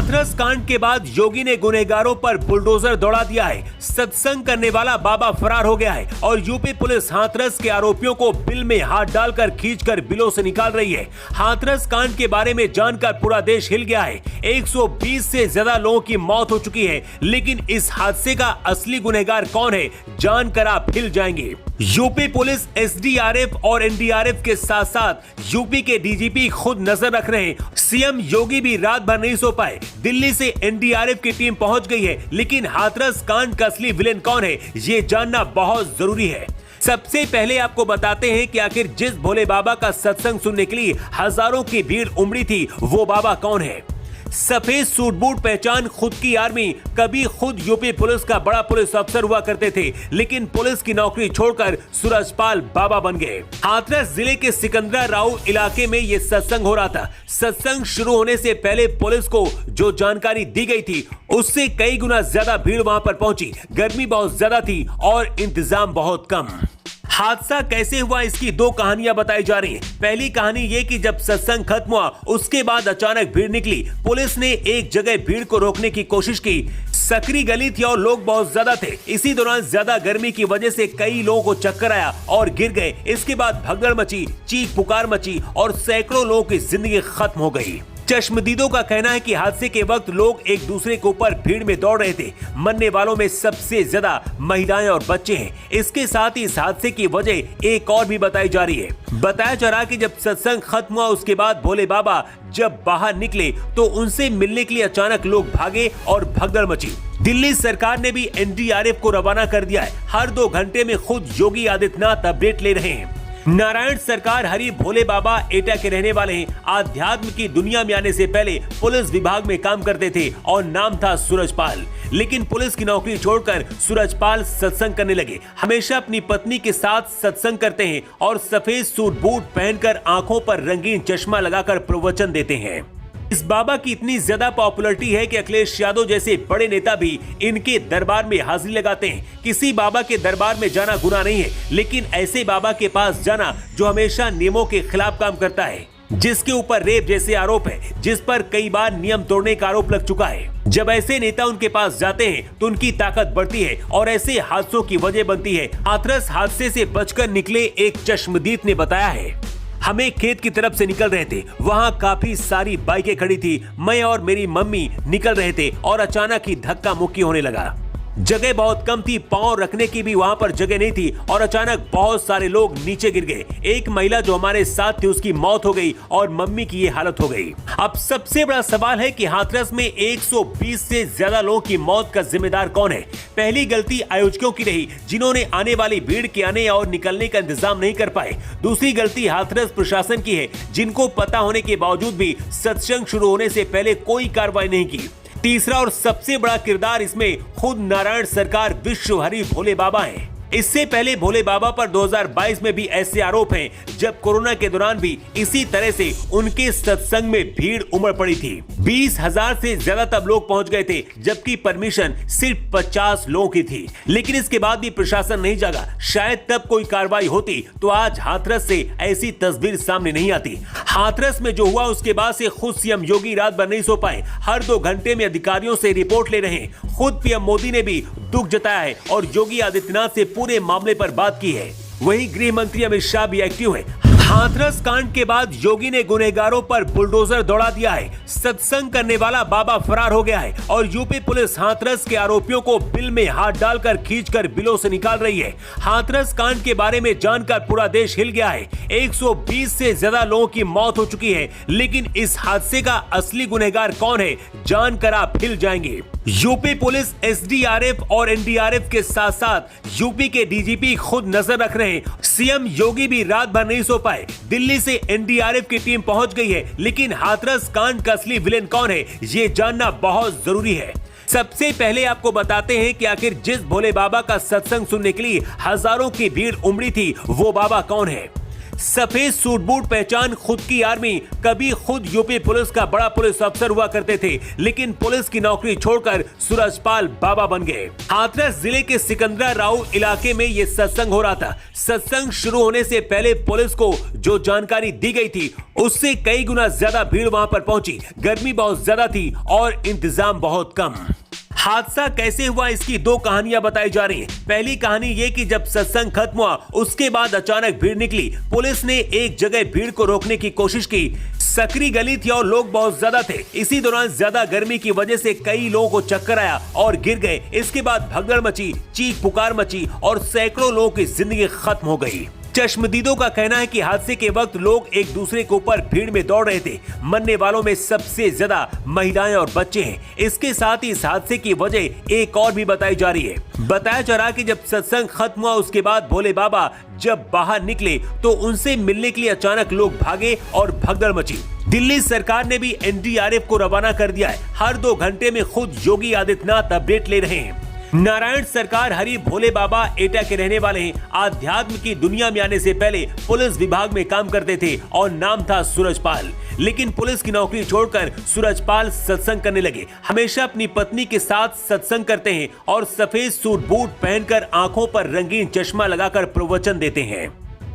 हाथरस कांड के बाद योगी ने गुनहगारों पर बुलडोजर दौड़ा दिया है। सत्संग करने वाला बाबा फरार हो गया है और यूपी पुलिस हाथरस के आरोपियों को बिल में हाथ डालकर खींचकर बिलों से निकाल रही है। हाथरस कांड के बारे में जानकर पूरा देश हिल गया है। 120 से ज्यादा लोगों की मौत हो चुकी है, लेकिन इस हादसे का असली गुनहगार कौन है, जानकर आप हिल जाएंगे। यूपी पुलिस एसडीआरएफ और एनडीआरएफ के साथ साथ यूपी के डीजीपी खुद नजर रख रहे हैं। सीएम योगी भी रात भर नहीं सो पाए। दिल्ली से एनडीआरएफ की टीम पहुंच गई है, लेकिन हाथरस कांड का असली विलेन कौन है, ये जानना बहुत जरूरी है। सबसे पहले आपको बताते हैं कि आखिर जिस भोले बाबा का सत्संग सुनने के लिए हजारों की भीड़ उमड़ी थी, वो बाबा कौन है। सफेद सूट बूट पहचान, खुद की आर्मी, कभी खुद यूपी पुलिस का बड़ा पुलिस अफसर हुआ करते थे, लेकिन पुलिस की नौकरी छोड़कर सूरजपाल बाबा बन गए। हाथरस जिले के सिकंदरा राव इलाके में ये सत्संग हो रहा था। सत्संग शुरू होने से पहले पुलिस को जो जानकारी दी गई थी, उससे कई गुना ज्यादा भीड़ वहां पर पहुंची। गर्मी बहुत ज्यादा थी और इंतजाम बहुत कम। हादसा कैसे हुआ, इसकी दो कहानियां बताई जा रही हैं। पहली कहानी ये कि जब सत्संग खत्म हुआ, उसके बाद अचानक भीड़ निकली। पुलिस ने एक जगह भीड़ को रोकने की कोशिश की। सकरी गली थी और लोग बहुत ज्यादा थे। इसी दौरान ज्यादा गर्मी की वजह से कई लोगों को चक्कर आया और गिर गए। इसके बाद भगदड़ मची, चीख पुकार मची और सैकड़ों लोगों की जिंदगी खत्म हो गई। चश्मदीदों का कहना है कि हादसे के वक्त लोग एक दूसरे के ऊपर भीड़ में दौड़ रहे थे। मरने वालों में सबसे ज्यादा महिलाएं और बच्चे हैं। इसके साथ ही इस हादसे की वजह एक और भी बताई जा रही है। बताया जा रहा कि जब सत्संग खत्म हुआ, उसके बाद भोले बाबा जब बाहर निकले तो उनसे मिलने के लिए अचानक लोग भागे और भगदड़ मची। दिल्ली सरकार ने भी एनडीआरएफ को रवाना कर दिया है। हर 2 घंटे में खुद योगी आदित्यनाथ अपडेट ले रहे हैं। नारायण सरकार हरि भोले बाबा एटा के रहने वाले हैं। आध्यात्म की दुनिया में आने से पहले पुलिस विभाग में काम करते थे और नाम था सूरजपाल, लेकिन पुलिस की नौकरी छोड़कर सूरजपाल सत्संग करने लगे। हमेशा अपनी पत्नी के साथ सत्संग करते हैं और सफेद सूट बूट पहनकर आंखों पर रंगीन चश्मा लगाकर प्रवचन देते हैं। इस बाबा की इतनी ज्यादा पॉपुलैरिटी है कि अखिलेश यादव जैसे बड़े नेता भी इनके दरबार में हाजिरी लगाते हैं। किसी बाबा के दरबार में जाना गुनाह नहीं है, लेकिन ऐसे बाबा के पास जाना जो हमेशा नियमों के खिलाफ काम करता है, जिसके ऊपर रेप जैसे आरोप है, जिस पर कई बार नियम तोड़ने का आरोप लग चुका है। जब ऐसे नेता उनके पास जाते हैं तो उनकी ताकत बढ़ती है और ऐसे हादसों की वजह बनती है। हाथरस हादसे से बचकर निकले एक चश्मदीद ने बताया है, हमें खेत की तरफ से निकल रहे थे। वहाँ काफी सारी बाइकें खड़ी थी। मैं और मेरी मम्मी निकल रहे थे और अचानक ही धक्का मुक्की होने लगा। जगह बहुत कम थी, पांव रखने की भी वहां पर जगह नहीं थी और अचानक बहुत सारे लोग नीचे गिर गए। एक महिला जो हमारे साथ थी, उसकी मौत हो गई और मम्मी की ये हालत हो गई। अब सबसे बड़ा सवाल है कि हाथरस में 120 से ज्यादा लोगों की मौत का जिम्मेदार कौन है। पहली गलती आयोजकों की रही, जिन्होंने आने वाली भीड़ के आने और निकलने का इंतजाम नहीं कर पाए। दूसरी गलती हाथरस प्रशासन की है, जिनको पता होने के बावजूद भी सत्संग शुरू होने से पहले कोई कार्रवाई नहीं की। तीसरा और सबसे बड़ा किरदार इसमें खुद नारायण सरकार विश्व हरि भोले बाबा हैं। इससे पहले भोले बाबा पर 2022 में भी ऐसे आरोप हैं, जब कोरोना के दौरान भी इसी तरह से उनके सत्संग में भीड़ उमड़ पड़ी थी। 20,000 से ज्यादा तब लोग पहुंच गए थे, जबकि परमिशन सिर्फ 50 लोगों की थी। लेकिन इसके बाद भी प्रशासन नहीं जागा। शायद तब कोई कार्रवाई होती तो आज हाथरस से ऐसी तस्वीर सामने नहीं आती। हाथरस में जो हुआ, उसके बाद से खुद सीएम योगी रात भर नहीं सो पाए। हर 2 घंटे में अधिकारियों से रिपोर्ट ले रहे हैं। खुद पीएम मोदी ने भी दुख जताया है और योगी आदित्यनाथ से पूरे मामले पर बात की है। वहीं गृह मंत्री अमित शाह भी एक्टिव है। हाथरस कांड के बाद योगी ने गुनहगारों पर बुलडोजर दौड़ा दिया है। सत्संग करने वाला बाबा फरार हो गया है और यूपी पुलिस हाथरस के आरोपियों को बिल में हाथ डालकर खींचकर बिलों से निकाल रही है। हाथरस कांड के बारे में जानकर पूरा देश हिल गया है। 120 से ज्यादा लोगों की मौत हो चुकी है, लेकिन इस हादसे का असली गुनहगार कौन है, जानकर आप हिल जाएंगे। यूपी पुलिस एसडीआरएफ और एनडीआरएफ के साथ साथ यूपी के डीजीपी खुद नजर रख रहे हैं। सीएम योगी भी रात भर नहीं सो पाए। दिल्ली से एनडीआरएफ की टीम पहुंच गई है, लेकिन हाथरस कांड का असली विलेन कौन है, ये जानना बहुत जरूरी है। सबसे पहले आपको बताते हैं कि आखिर जिस भोले बाबा का सत्संग सुनने के लिए हजारों की भीड़ उमड़ी थी, वो बाबा कौन है। सफेद सूट बूट पहचान खुद की आर्मी। कभी खुद यूपी पुलिस का बड़ा पुलिस अफसर हुआ करते थे, लेकिन पुलिस की नौकरी छोड़कर सूरजपाल बाबा बन गए। हाथरस जिले के सिकंदरा राव इलाके में ये सत्संग हो रहा था। सत्संग शुरू होने से पहले पुलिस को जो जानकारी दी गई थी, उससे कई गुना ज्यादा भीड़ वहां पर पहुंची। गर्मी बहुत ज्यादा थी और इंतजाम बहुत कम। हादसा कैसे हुआ, इसकी दो कहानियां बताई जा रही हैं। पहली कहानी ये कि जब सत्संग खत्म हुआ, उसके बाद अचानक भीड़ निकली। पुलिस ने एक जगह भीड़ को रोकने की कोशिश की। सकरी गली थी और लोग बहुत ज्यादा थे। इसी दौरान ज्यादा गर्मी की वजह से कई लोगों को चक्कर आया और गिर गए। इसके बाद भगदड़ मची, चीख पुकार मची और सैकड़ों लोगों की जिंदगी खत्म हो गई। चश्मदीदों का कहना है कि हादसे के वक्त लोग एक दूसरे के ऊपर भीड़ में दौड़ रहे थे। मरने वालों में सबसे ज्यादा महिलाएं और बच्चे हैं। इसके साथ ही इस हादसे की वजह एक और भी बताई जा रही है। बताया जा रहा कि जब सत्संग खत्म हुआ, उसके बाद भोले बाबा जब बाहर निकले तो उनसे मिलने के लिए अचानक लोग भागे और भगदड़ मची। दिल्ली सरकार ने भी एनडीआरएफ को रवाना कर दिया है। हर 2 घंटे में खुद योगी आदित्यनाथ अपडेट ले रहे हैं। नारायण सरकार हरि भोले बाबा एटा के रहने वाले हैं। आध्यात्म की दुनिया में आने से पहले पुलिस विभाग में काम करते थे और नाम था सूरजपाल। लेकिन पुलिस की नौकरी छोड़कर सूरजपाल सत्संग करने लगे। हमेशा अपनी पत्नी के साथ सत्संग करते हैं और सफेद सूट बूट पहनकर आंखों पर रंगीन चश्मा लगाकर प्रवचन देते हैं।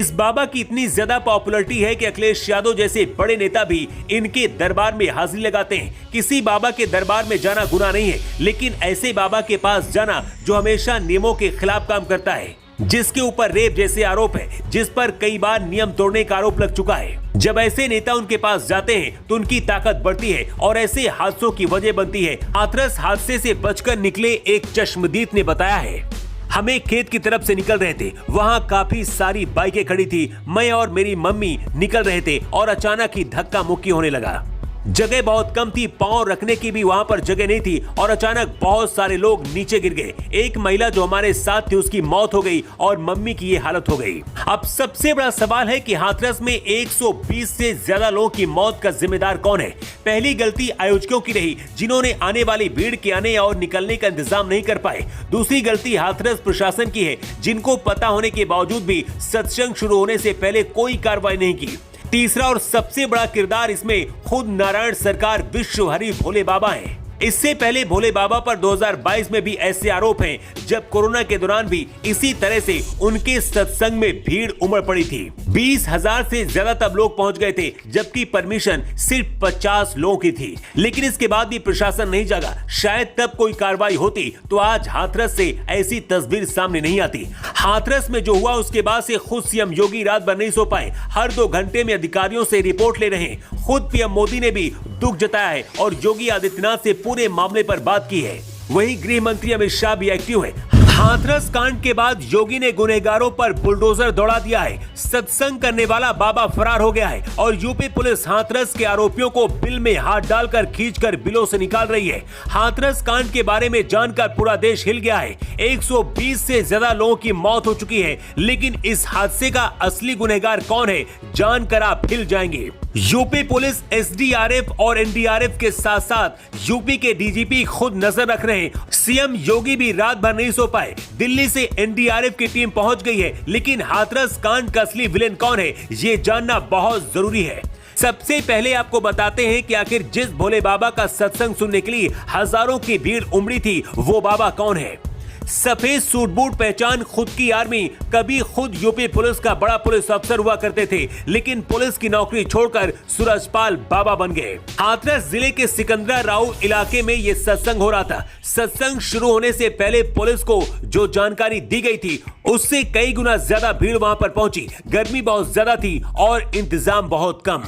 इस बाबा की इतनी ज्यादा पॉपुलैरिटी है कि अखिलेश यादव जैसे बड़े नेता भी इनके दरबार में हाजिरी लगाते हैं। किसी बाबा के दरबार में जाना गुनाह नहीं है, लेकिन ऐसे बाबा के पास जाना जो हमेशा नियमों के खिलाफ काम करता है, जिसके ऊपर रेप जैसे आरोप है, जिस पर कई बार नियम तोड़ने का आरोप लग चुका है। जब ऐसे नेता उनके पास जाते हैं तो उनकी ताकत बढ़ती है और ऐसे हादसों की वजह बनती है। हाथरस हादसे से बचकर निकले एक चश्मदीद ने बताया है, हमें खेत की तरफ से निकल रहे थे। वहाँ काफी सारी बाइकें खड़ी थी। मैं और मेरी मम्मी निकल रहे थे और अचानक ही धक्का मुक्की होने लगा। जगह बहुत कम थी, पांव रखने की भी वहां पर जगह नहीं थी और अचानक बहुत सारे लोग नीचे गिर गए। एक महिला जो हमारे साथ थी, उसकी मौत हो गई और मम्मी की ये हालत हो गई। अब सबसे बड़ा सवाल है कि हाथरस में 120 से ज्यादा लोगों की मौत का जिम्मेदार कौन है? पहली गलती आयोजकों की रही, जिन्होंने आने वाली भीड़ के आने और निकलने का इंतजाम नहीं कर पाए। दूसरी गलती हाथरस प्रशासन की है, जिनको पता होने के बावजूद भी सत्संग शुरू होने से पहले कोई कार्रवाई नहीं की। तीसरा और सबसे बड़ा किरदार इसमें खुद नारायण सरकार विश्व हरि भोले बाबा हैं। इससे पहले भोले बाबा पर 2022 में भी ऐसे आरोप हैं, जब कोरोना के दौरान भी इसी तरह से उनके सत्संग में भीड़ उमड़ पड़ी थी। 20,000 से ज्यादा तब लोग पहुंच गए थे, जबकि परमिशन सिर्फ 50 लोगों की थी। लेकिन इसके बाद भी प्रशासन नहीं जागा। शायद तब कोई कार्रवाई होती तो आज हाथरस से ऐसी तस्वीर सामने नहीं आती। हाथरस में जो हुआ उसके बाद से खुद सीएम योगी रात भर नहीं सो पाए। हर 2 घंटे में अधिकारियों से रिपोर्ट ले रहे हैं। खुद पीएम मोदी ने भी दुख जताया है और योगी आदित्यनाथ से पूरे मामले पर बात की है। वहीं गृह मंत्री अमित शाह भी एक्टिव है। हाथरस कांड के बाद योगी ने गुनहगारों पर बुलडोजर दौड़ा दिया है। सत्संग करने वाला बाबा फरार हो गया है और यूपी पुलिस हाथरस के आरोपियों को बिल में हाथ डालकर खींचकर बिलों से निकाल रही है। हाथरस कांड के बारे में जानकर पूरा देश हिल गया है। 120 से ज्यादा लोगों की मौत हो चुकी है, लेकिन इस हादसे का असली गुनहगार कौन है, जानकर आप हिल जाएंगे। यूपी पुलिस एसडीआरएफ और एनडीआरएफ के साथ साथ यूपी के डीजीपी खुद नजर रख रहे हैं। सीएम योगी भी रात भर नहीं सो पाए। दिल्ली से एनडीआरएफ की टीम पहुंच गई है, लेकिन हाथरस कांड का असली विलेन कौन है, ये जानना बहुत जरूरी है। सबसे पहले आपको बताते हैं कि आखिर जिस भोले बाबा का सत्संग सुनने के लिए हजारों की भीड़ उमड़ी थी, वो बाबा कौन है। सफेद सूट बूट पहचान खुद की आर्मी। कभी खुद यूपी पुलिस का बड़ा पुलिस अफसर हुआ करते थे, लेकिन पुलिस की नौकरी छोड़कर सूरजपाल बाबा बन गए। हाथरस जिले के सिकंदरा राव इलाके में ये सत्संग हो रहा था। सत्संग शुरू होने से पहले पुलिस को जो जानकारी दी गई थी, उससे कई गुना ज्यादा भीड़ वहां पर पहुंची। गर्मी बहुत ज्यादा थी और इंतजाम बहुत कम।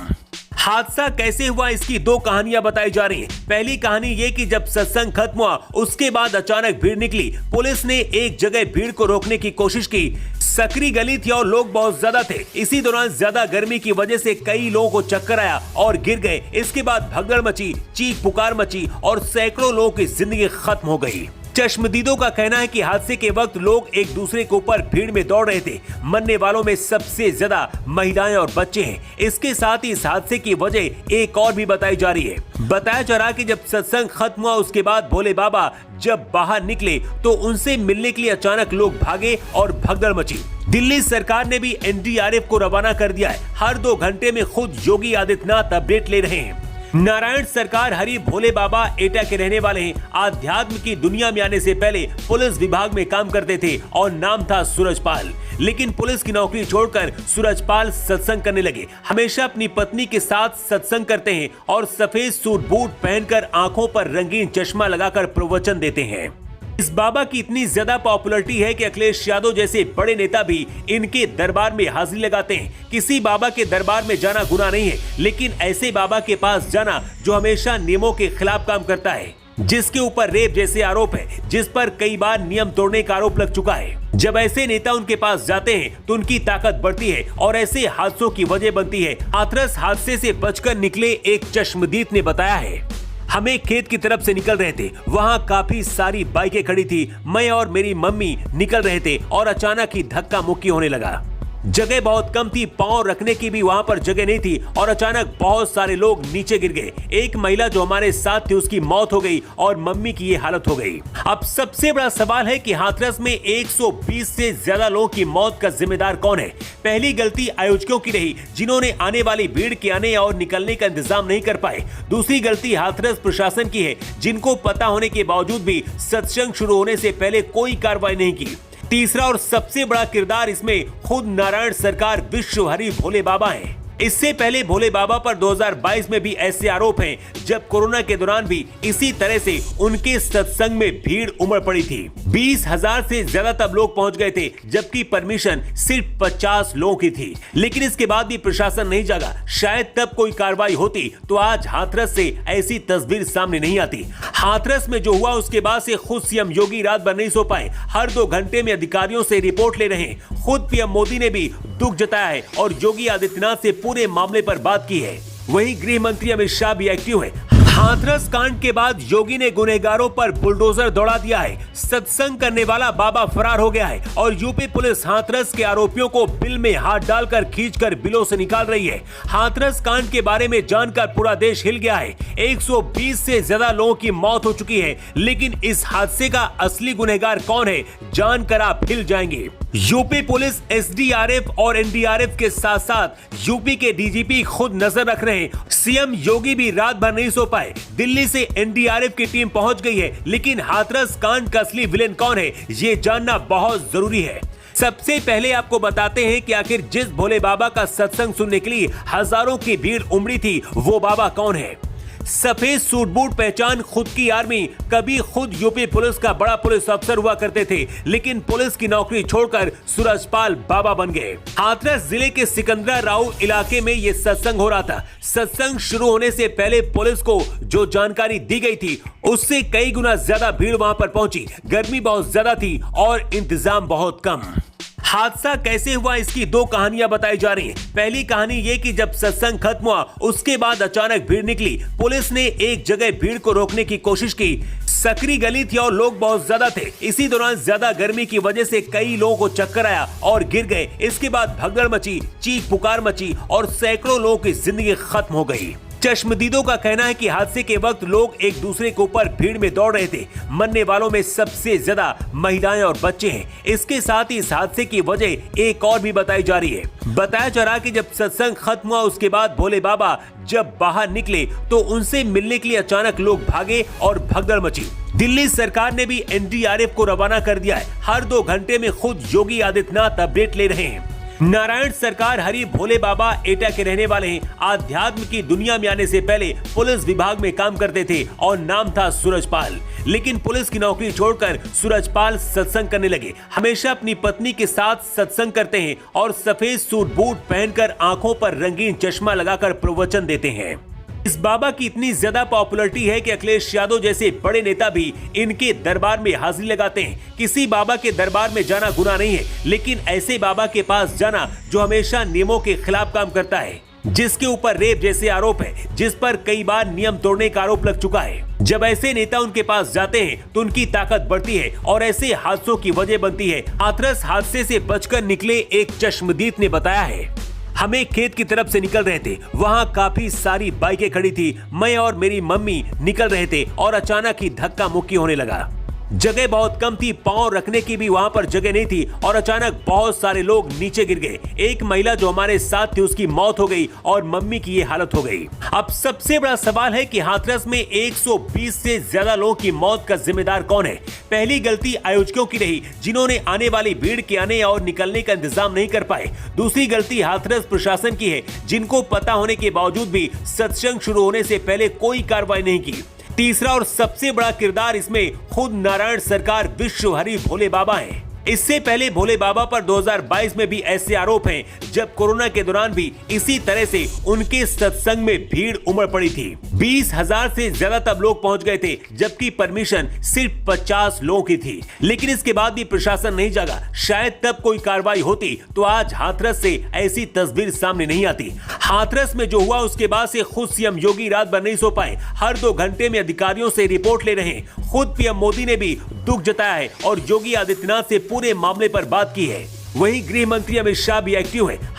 हादसा कैसे हुआ, इसकी दो कहानियां बताई जा रही हैं। पहली कहानी ये कि जब सत्संग खत्म हुआ, उसके बाद अचानक भीड़ निकली। पुलिस ने एक जगह भीड़ को रोकने की कोशिश की। सकरी गली थी और लोग बहुत ज्यादा थे। इसी दौरान ज्यादा गर्मी की वजह से कई लोगों को चक्कर आया और गिर गए। इसके बाद भगदड़ मची, चीख पुकार मची और सैकड़ों लोगों की जिंदगी खत्म हो गई। चश्मदीदों का कहना है कि हादसे के वक्त लोग एक दूसरे के ऊपर भीड़ में दौड़ रहे थे। मरने वालों में सबसे ज्यादा महिलाएं और बच्चे हैं। इसके साथ ही इस हादसे की वजह एक और भी बताई जा रही है। बताया जा रहा कि जब सत्संग खत्म हुआ, उसके बाद भोले बाबा जब बाहर निकले तो उनसे मिलने के लिए अचानक लोग भागे और भगदड़ मची। दिल्ली सरकार ने भी एनडीआरएफ को रवाना कर दिया है। हर 2 घंटे में खुद योगी आदित्यनाथ अपडेट ले रहे हैं। नारायण सरकार हरि भोले बाबा एटा के रहने वाले हैं। आध्यात्म की दुनिया में आने से पहले पुलिस विभाग में काम करते थे और नाम था सूरजपाल। लेकिन पुलिस की नौकरी छोड़कर सूरजपाल सत्संग करने लगे। हमेशा अपनी पत्नी के साथ सत्संग करते हैं और सफेद सूट बूट पहनकर आंखों पर रंगीन चश्मा लगाकर प्रवचन देते हैं। इस बाबा की इतनी ज्यादा पॉपुलैरिटी है कि अखिलेश यादव जैसे बड़े नेता भी इनके दरबार में हाजिरी लगाते हैं। किसी बाबा के दरबार में जाना गुनाह नहीं है, लेकिन ऐसे बाबा के पास जाना जो हमेशा नियमों के खिलाफ काम करता है, जिसके ऊपर रेप जैसे आरोप है, जिस पर कई बार नियम तोड़ने का आरोप लग चुका है। जब ऐसे नेता उनके पास जाते हैं तो उनकी ताकत बढ़ती है और ऐसे हादसों की वजह बनती है। हाथरस हादसे से बचकर निकले एक चश्मदीद ने बताया है, हमें खेत की तरफ से निकल रहे थे, वहाँ काफी सारी बाइकें खड़ी थी। मैं और मेरी मम्मी निकल रहे थे और अचानक ही धक्का मुक्की होने लगा। जगह बहुत कम थी, पांव रखने की भी वहां पर जगह नहीं थी और अचानक बहुत सारे लोग नीचे गिर गए। एक महिला जो हमारे साथ थी उसकी मौत हो गई और मम्मी की ये हालत हो गई। अब सबसे बड़ा सवाल है कि हाथरस में 120 से ज्यादा लोगों की मौत का जिम्मेदार कौन है? पहली गलती आयोजकों की रही, जिन्होंने आने वाली भीड़ के आने और निकलने का इंतजाम नहीं कर पाए। दूसरी गलती हाथरस प्रशासन की है, जिनको पता होने के बावजूद भी सत्संग शुरू होने से पहले कोई कार्रवाई नहीं की। तीसरा और सबसे बड़ा किरदार इसमें खुद नारायण सरकार विश्व हरि भोले बाबा हैं। इससे पहले भोले बाबा पर 2022 में भी ऐसे आरोप हैं, जब कोरोना के दौरान भी इसी तरह से उनके सत्संग में भीड़ उमड़ पड़ी थी। 20,000 से ज्यादा तब लोग पहुंच गए थे, जबकि परमिशन सिर्फ 50 लोगों की थी। लेकिन इसके बाद भी प्रशासन नहीं जागा। शायद तब कोई कार्रवाई होती तो आज हाथरस से ऐसी तस्वीर सामने नहीं आती। हाथरस में जो हुआ उसके बाद से खुद सीएम योगी रात भर नहीं सो पाए। हर 2 घंटे में अधिकारियों से रिपोर्ट ले रहे हैं। खुद पीएम मोदी ने भी दुख जताया है और योगी आदित्यनाथ से पूरे मामले पर बात की है। वहीं गृह मंत्री अमित शाह भी एक्टिव है। हाथरस कांड के बाद योगी ने गुनहगारों पर बुलडोजर दौड़ा दिया है। सत्संग करने वाला बाबा फरार हो गया है और यूपी पुलिस हाथरस के आरोपियों को बिल में हाथ डालकर खींचकर बिलों से निकाल रही है। हाथरस कांड के बारे में जानकर पूरा देश हिल गया है। 120 से ज्यादा लोगों की मौत हो चुकी है, लेकिन इस हादसे का असली गुनहगार कौन है, जानकर आप हिल जाएंगे। यूपी पुलिस एसडीआरएफ और एनडीआरएफ के साथ साथ यूपी के डीजीपी खुद नजर रख रहे हैं। सीएम योगी भी रात भर नहीं सो पाए। दिल्ली से एनडीआरएफ की टीम पहुंच गई है, लेकिन हाथरस कांड का असली विलेन कौन है, ये जानना बहुत जरूरी है। सबसे पहले आपको बताते हैं कि आखिर जिस भोले बाबा का सत्संग सुनने के लिए हजारों की भीड़ उमड़ी थी, वो बाबा कौन है। सफेद सूट बूट पहचान, खुद की आर्मी। कभी खुद यूपी पुलिस का बड़ा पुलिस अफसर हुआ करते थे, लेकिन पुलिस की नौकरी छोड़कर सूरजपाल बाबा बन गए। हाथरस जिले के सिकंदरा राव इलाके में ये सत्संग हो रहा था। सत्संग शुरू होने से पहले पुलिस को जो जानकारी दी गई थी, उससे कई गुना ज्यादा भीड़ वहां पर पहुंची। गर्मी बहुत ज्यादा थी और इंतजाम बहुत कम। हादसा कैसे हुआ, इसकी 2 कहानियां बताई जा रही हैं। पहली कहानी ये कि जब सत्संग खत्म हुआ उसके बाद अचानक भीड़ निकली। पुलिस ने एक जगह भीड़ को रोकने की कोशिश की। सकरी गली थी और लोग बहुत ज्यादा थे। इसी दौरान ज्यादा गर्मी की वजह से कई लोगों को चक्कर आया और गिर गए। इसके बाद भगदड़ मची, चीख पुकार मची और सैकड़ों लोगों की जिंदगी खत्म हो गई। चश्मदीदों का कहना है कि हादसे के वक्त लोग एक दूसरे के ऊपर भीड़ में दौड़ रहे थे। मरने वालों में सबसे ज्यादा महिलाएं और बच्चे हैं। इसके साथ ही इस हादसे की वजह एक और भी बताई जा रही है। बताया जा रहा कि जब सत्संग खत्म हुआ उसके बाद भोले बाबा जब बाहर निकले तो उनसे मिलने के लिए अचानक लोग भागे और भगदड़ मची। दिल्ली सरकार ने भी एनडीआरएफ को रवाना कर दिया है। हर 2 घंटे में खुद योगी आदित्यनाथ अपडेट ले रहे हैं। नारायण सरकार हरि भोले बाबा एटा के रहने वाले हैं। आध्यात्म की दुनिया में आने से पहले पुलिस विभाग में काम करते थे और नाम था सूरजपाल। लेकिन पुलिस की नौकरी छोड़कर सूरजपाल सत्संग करने लगे। हमेशा अपनी पत्नी के साथ सत्संग करते हैं और सफेद सूट बूट पहनकर आंखों पर रंगीन चश्मा लगाकर प्रवचन देते हैं। इस बाबा की इतनी ज्यादा पॉपुलैरिटी है कि अखिलेश यादव जैसे बड़े नेता भी इनके दरबार में हाजिरी लगाते हैं। किसी बाबा के दरबार में जाना गुनाह नहीं है, लेकिन ऐसे बाबा के पास जाना जो हमेशा नियमों के खिलाफ काम करता है, जिसके ऊपर रेप जैसे आरोप है, जिस पर कई बार नियम तोड़ने का आरोप लग चुका है। जब ऐसे नेता उनके पास जाते हैं तो उनकी ताकत बढ़ती है और ऐसे हादसों की वजह बनती है। हाथरस हादसे से बचकर निकले एक चश्मदीद ने बताया है, हमें खेत की तरफ से निकल रहे थे, वहाँ काफी सारी बाइकें खड़ी थी। मैं और मेरी मम्मी निकल रहे थे और अचानक ही धक्का मुक्की होने लगा। जगह बहुत कम थी, पांव रखने की भी वहां पर जगह नहीं थी और अचानक बहुत सारे लोग नीचे गिर गए। एक महिला जो हमारे साथ थी उसकी मौत हो गई और मम्मी की ये हालत हो गई। अब सबसे बड़ा सवाल है कि हाथरस में 120 से ज्यादा लोगों की मौत का जिम्मेदार कौन है? पहली गलती आयोजकों की रही, जिन्होंने आने वाली भीड़ के आने और निकलने का इंतजाम नहीं कर पाए। दूसरी गलती हाथरस प्रशासन की है, जिनको पता होने के बावजूद भी सत्संग शुरू होने से पहले कोई कार्रवाई नहीं की। तीसरा और सबसे बड़ा किरदार इसमें खुद नारायण सरकार विश्व हरि भोले बाबा हैं। इससे पहले भोले बाबा पर 2022 में भी ऐसे आरोप हैं, जब कोरोना के दौरान भी इसी तरह से उनके सत्संग में भीड़ उमड़ पड़ी थी। 20,000 से ज्यादा तब लोग पहुंच गए थे, जबकि परमिशन सिर्फ 50 लोगों की थी। लेकिन इसके बाद भी प्रशासन नहीं जागा। शायद तब कोई कार्रवाई होती तो आज हाथरस से ऐसी तस्वीर सामने नहीं आती। हाथरस में जो हुआ उसके बाद से खुद सीएम योगी रात भर नहीं सो पाए। हर 2 घंटे में अधिकारियों से रिपोर्ट ले रहे हैं। खुद पीएम मोदी ने भी दुख जताया है और योगी आदित्यनाथ से पूरे मामले पर बात की है। वहीं गृह मंत्री अमित शाह भी एक्टिव है।